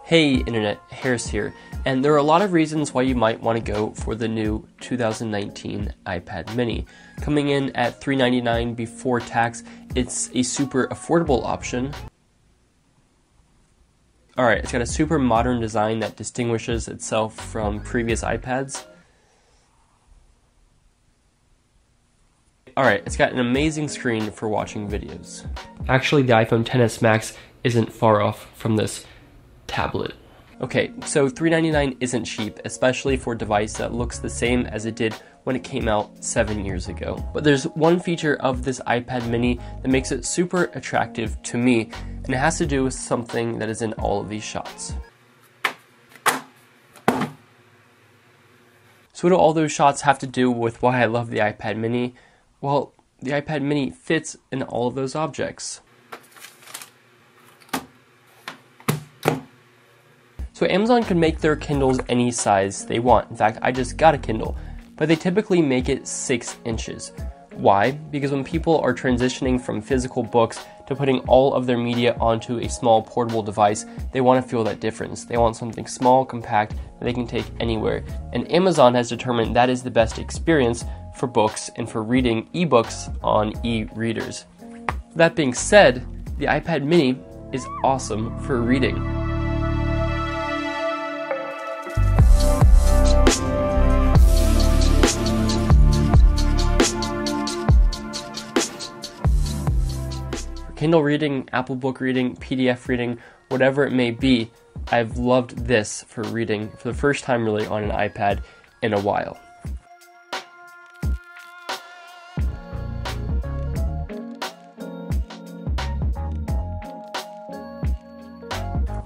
Hey Internet, Harris here, and there are a lot of reasons why you might want to go for the new 2019 iPad mini. Coming in at $399 before tax, it's a super affordable option. Alright, it's got a super modern design that distinguishes itself from previous iPads. Alright, it's got an amazing screen for watching videos. Actually, the iPhone XS Max isn't far off from this tablet. Okay, so $399 isn't cheap, especially for a device that looks the same as it did when it came out 7 years ago. But there's one feature of this iPad mini that makes it super attractive to me, and it has to do with something that is in all of these shots. So what do all those shots have to do with why I love the iPad mini? Well, the iPad mini fits in all of those objects. So Amazon can make their Kindles any size they want. In fact, I just got a Kindle, but they typically make it 6 inches. Why? Because when people are transitioning from physical books to putting all of their media onto a small portable device, they want to feel that difference. They want something small, compact, that they can take anywhere. And Amazon has determined that is the best experience for books and for reading ebooks on e-readers. That being said, the iPad mini is awesome for reading. Kindle reading, Apple Book reading, PDF reading, whatever it may be, I've loved this for reading for the first time really on an iPad in a while.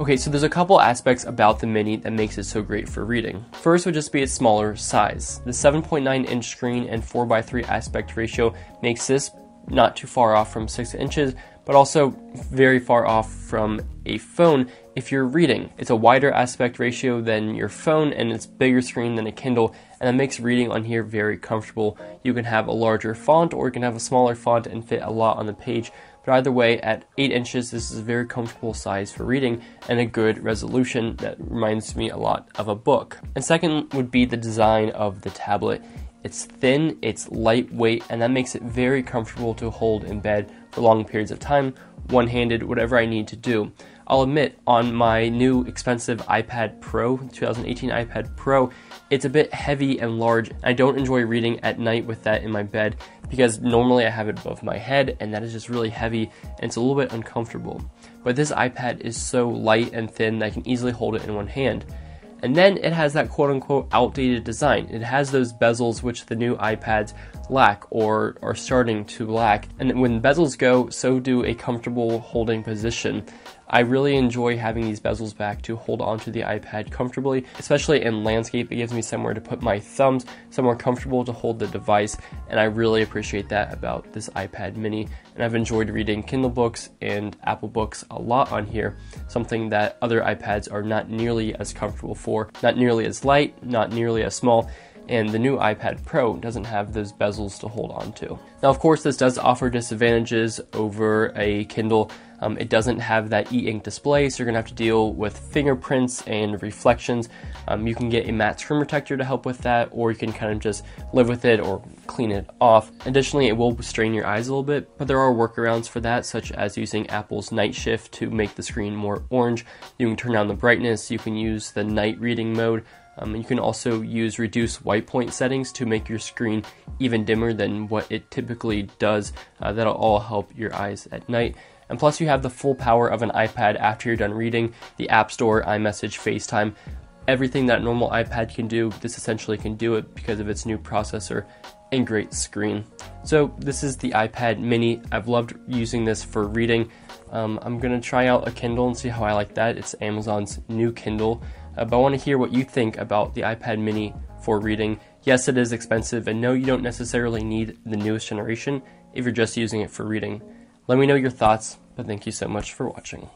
Okay, so there's a couple aspects about the mini that makes it so great for reading. First would just be its smaller size. The 7.9 inch screen and 4:3 aspect ratio makes this not too far off from 6 inches, but also very far off from a phone if you're reading. It's a wider aspect ratio than your phone, and it's bigger screen than a Kindle, and that makes reading on here very comfortable. You can have a larger font, or you can have a smaller font and fit a lot on the page, but either way, at 8 inches, this is a very comfortable size for reading and a good resolution that reminds me a lot of a book. And second would be the design of the tablet. It's thin, it's lightweight, and that makes it very comfortable to hold in bed for long periods of time, one-handed, whatever I need to do. I'll admit, on my new expensive iPad Pro, 2018 iPad Pro, it's a bit heavy and large. I don't enjoy reading at night with that in my bed because normally I have it above my head, and that is just really heavy and it's a little bit uncomfortable. But this iPad is so light and thin that I can easily hold it in one hand. And then it has that quote-unquote outdated design. It has those bezels which the new iPads lack or are starting to lack. And when bezels go, so do a comfortable holding position. I really enjoy having these bezels back to hold onto the iPad comfortably, especially in landscape. It gives me somewhere to put my thumbs, somewhere comfortable to hold the device, and I really appreciate that about this iPad mini. And I've enjoyed reading Kindle books and Apple books a lot on here, something that other iPads are not nearly as comfortable for, not nearly as light, not nearly as small, and the new iPad Pro doesn't have those bezels to hold on to. Now, of course, this does offer disadvantages over a Kindle. It doesn't have that e-ink display, so you're gonna have to deal with fingerprints and reflections. You can get a matte screen protector to help with that, or you can kind of just live with it or clean it off. Additionally, it will strain your eyes a little bit, but there are workarounds for that, such as using Apple's night shift to make the screen more orange. You can turn down the brightness, you can use the night reading mode. You can also use reduce white point settings to make your screen even dimmer than what it typically does. That'll all help your eyes at night. And plus you have the full power of an iPad after you're done reading, the App Store, iMessage, FaceTime. Everything that a normal iPad can do, this essentially can do it because of its new processor and great screen. So this is the iPad mini. I've loved using this for reading. I'm going to try out a Kindle and see how I like that. It's Amazon's new Kindle. But I want to hear what you think about the iPad mini for reading. Yes, it is expensive, and no, you don't necessarily need the newest generation if you're just using it for reading. Let me know your thoughts, but thank you so much for watching.